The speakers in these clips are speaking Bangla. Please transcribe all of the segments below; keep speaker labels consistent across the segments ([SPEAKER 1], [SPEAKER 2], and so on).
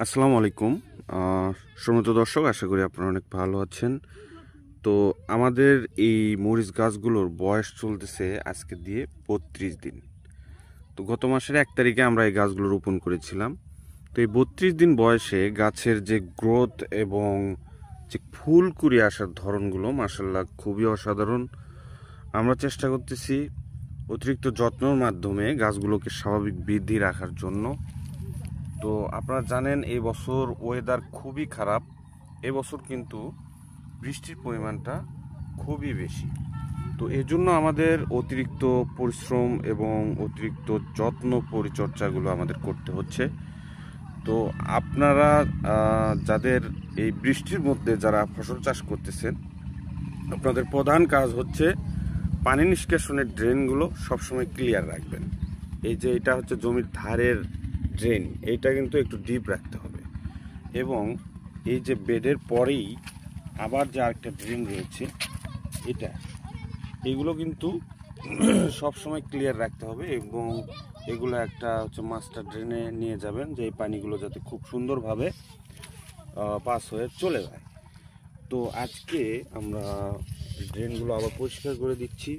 [SPEAKER 1] আসসালামু আলাইকুম। সম্মানিত দর্শক, আশা করি আপনারা অনেক ভালো আছেন। তো আমাদের এই মরিচ গাছগুলোর বয়স চলতেছে আজকে দিয়ে 32 দিন। তো গত মাসের 1 তারিখে আমরা এই গাছগুলো রোপণ করেছিলাম। তো এই 32 দিন বয়সে গাছের যে গ্রোথ এবং যে ফুল কুড়ি আসার ধরনগুলো মাশাআল্লাহ খুবই অসাধারণ। আমরা চেষ্টা করতেছি অতিরিক্ত যত্নের মাধ্যমে গাছগুলোকে স্বাভাবিক বৃদ্ধি রাখার জন্য। তো আপনারা জানেন এই বছর ওয়েদার খুবই খারাপ। এবছর কিন্তু বৃষ্টির পরিমাণটা খুবই বেশি। তো এই জন্য আমাদের অতিরিক্ত পরিশ্রম এবং অতিরিক্ত যত্ন পরিচর্যাগুলো আমাদের করতে হচ্ছে। তো আপনারা যাদের এই বৃষ্টির মধ্যে যারা ফসল চাষ করতেছেন, আপনাদের প্রধান কাজ হচ্ছে পানি নিষ্কাশনের ড্রেনগুলো সবসময় ক্লিয়ার রাখবেন। এই যে এটা হচ্ছে জমির ধারের ড্রেন, এইটা কিন্তু একটু ডিপ রাখতে হবে। এবং এই যে বেডের পরেই আবার যে আরেকটা ড্রেন রয়েছে এটা, এগুলো কিন্তু সবসময় ক্লিয়ার রাখতে হবে। এবং এগুলো একটা হচ্ছে মাস্টার ড্রেনে নিয়ে যাবেন, যে এই পানিগুলো যাতে খুব সুন্দরভাবে পাস হয়ে চলে যায়। তো আজকে আমরা ড্রেনগুলো আবার পরিষ্কার করে দিচ্ছি।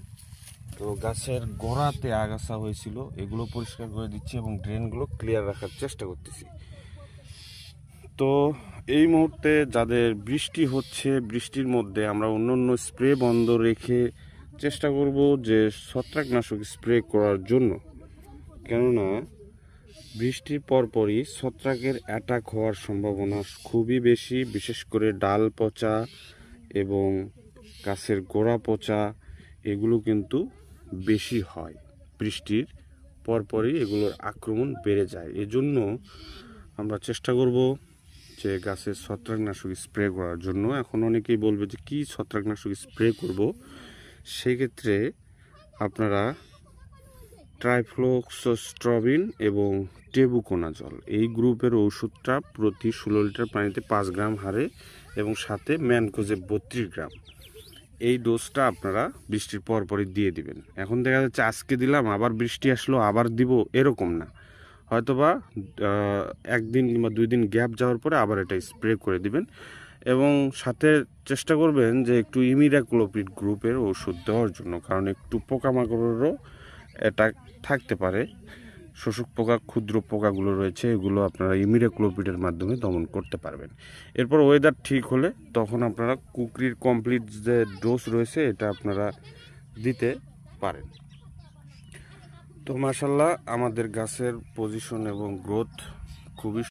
[SPEAKER 1] তো গাছের গোড়াতে আগাছা হয়েছিল, এগুলো পরিষ্কার করে দিচ্ছি এবং ড্রেনগুলো ক্লিয়ার রাখার চেষ্টা করতেছি। তো এই মুহূর্তে যাদের বৃষ্টি হচ্ছে, বৃষ্টির মধ্যে আমরা অন্য স্প্রে বন্ধ রেখে চেষ্টা করব যে ছত্রাকনাশক স্প্রে করার জন্য। কেননা বৃষ্টির পরপরই ছত্রাকের অ্যাটাক হওয়ার সম্ভাবনা খুবই বেশি, বিশেষ করে ডাল পচা এবং গাছের গোড়া পচা এগুলো কিন্তু বেশি হয়। বৃষ্টির পরপরই এগুলোর আক্রমণ বেড়ে যায়। এজন্য আমরা চেষ্টা করব যে গাছের ছত্রাকনাশক স্প্রে করার জন্য। এখন অনেকেই বলবে যে কী ছত্রাকনাশক স্প্রে করব, সেক্ষেত্রে আপনারা ট্রাইফ্লোক্সোস্ট্রবিন এবং টেবুকোনাজল এই গ্রুপের ওষুধটা প্রতি 16 লিটার পানিতে 5 গ্রাম হারে এবং সাথে ম্যানকোজেব 32 গ্রাম, এই ডোজটা আপনারা বৃষ্টির পরপরই দিয়ে দিবেন। এখন দেখা যাচ্ছে আজকে দিলাম, আবার বৃষ্টি আসলো আবার দিব, এরকম না। হয়তোবা 1 দিন কিংবা 2 দিন গ্যাপ যাওয়ার পরে আবার এটা স্প্রে করে দিবেন। এবং সাথে চেষ্টা করবেন যে একটু ইমিডাক্লোপিড গ্রুপের ওষুধ দেওয়ার জন্য, কারণ একটু পোকামাকড়েরও এটা থাকতে পারে। শোষক পোকা, ক্ষুদ্র পোকাগুলো রয়েছে, এগুলো আপনারা ইমিডাক্লোপিডের মাধ্যমে দমন করতে পারবেন। এরপর ওয়েদার ঠিক হলে তখন আপনারা কুকরির কমপ্লিট যে ডোজ রয়েছে এটা আপনারা দিতে পারেন। তো মাশাআল্লাহ আমাদের গাছের পজিশন এবং গ্রোথ খুবই